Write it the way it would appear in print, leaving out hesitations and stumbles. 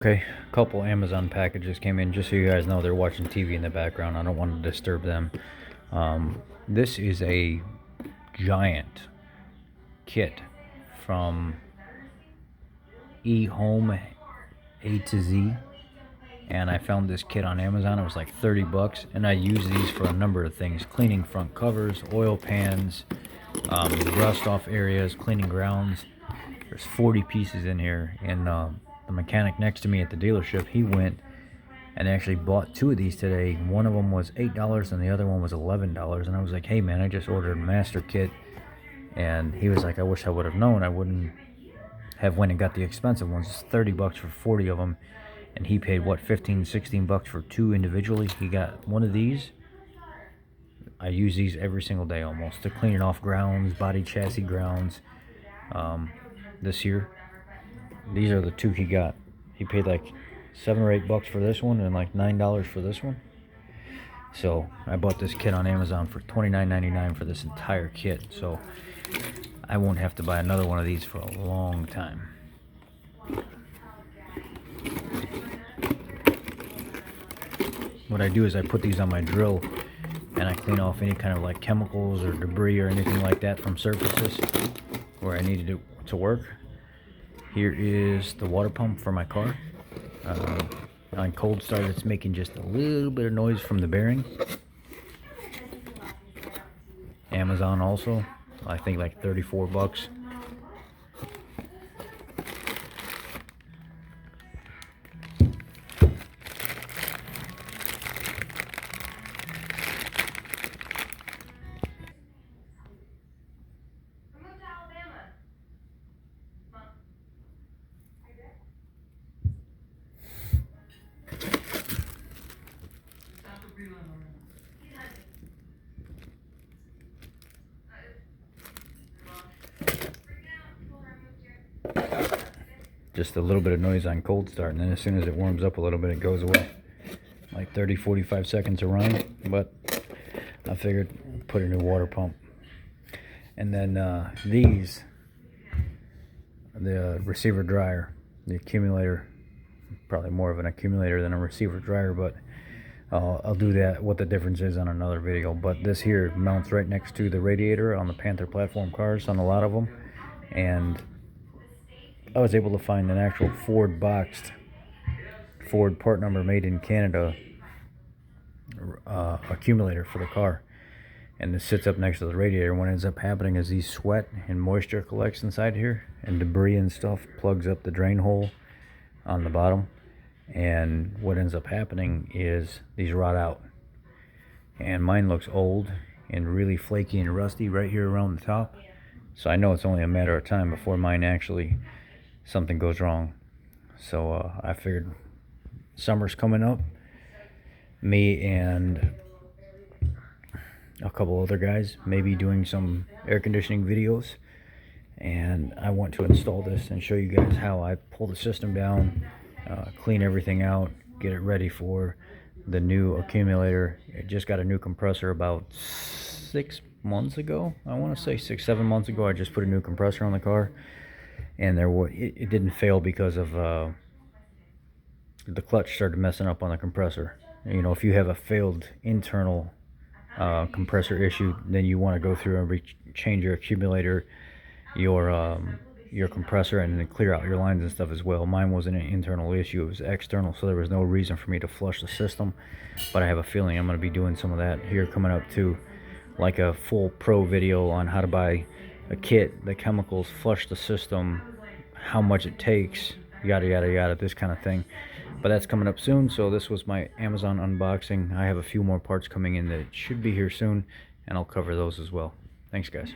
Okay, a couple Amazon packages came in. Just so you guys know, they're watching TV in the background. I don't want to disturb them. This is a giant kit from eHome A to Z, and I found this kit on Amazon. It was like 30 bucks, and I use these for a number of things: cleaning front covers, oil pans, rust off areas, cleaning grounds. There's 40 pieces in here, and the mechanic next to me at the dealership, he went and actually bought two of these today. One of them was $8 and the other one was $11. And I was like, hey man, I just ordered a master kit. And he was like, I wish I would have known. I wouldn't have went and got the expensive ones. It's 30 bucks for 40 of them. And he paid what, 15, 16 bucks for two individually. He got one of these. I use these every single day almost to clean off grounds, body chassis grounds. This year, these are the two he got. He paid like 7 or 8 bucks for this one and like $9 for this one. So I bought this kit on Amazon for $29.99 for this entire kit. So I won't have to buy another one of these for a long time. What I do is I put these on my drill and I clean off any kind of like chemicals or debris or anything like that from surfaces where I needed it to work. Here is the water pump for my car. On cold start, it's making just a little bit of noise from the bearing. Amazon also, I think like 34 bucks. Just a little bit of noise on cold start, and then as soon as it warms up a little bit, it goes away. Like 30-45 seconds of running, but I figured put a new water pump. And then these, the receiver dryer, the accumulator, probably more of an accumulator than a receiver dryer, but I'll do that, what the difference is, on another video. But this here mounts right next to the radiator on the Panther platform cars, on a lot of them. And I was able to find an actual Ford boxed, Ford part number made in Canada accumulator for the car. And this sits up next to the radiator. What ends up happening is these sweat and moisture collects inside here, and debris and stuff plugs up the drain hole on the bottom. And what ends up happening is these rot out. And mine looks old and really flaky and rusty right here around the top. So I know it's only a matter of time before mine actually, something goes wrong. So I figured summer's coming up. Me and a couple other guys may be doing some air conditioning videos, and I want to install this and show you guys how I pull the system down, clean everything out, get it ready for the new accumulator. It just got a new compressor about 6 months ago. I want to say 6-7 months ago. I just put a new compressor on the car, and it didn't fail because of the clutch started messing up on the compressor. You know, if you have a failed internal compressor issue, then you want to go through and change your accumulator, your compressor, and then clear out your lines and stuff as well. Mine wasn't an internal issue, it was external, so there was no reason for me to flush the system. But I have a feeling I'm going to be doing some of that here coming up too, like a full pro video on how to buy a kit, the chemicals, flush the system, how much it takes, yada yada yada, this kind of thing. But that's coming up soon. So this was my Amazon unboxing. I have a few more parts coming in that should be here soon, and I'll cover those as well. Thanks guys.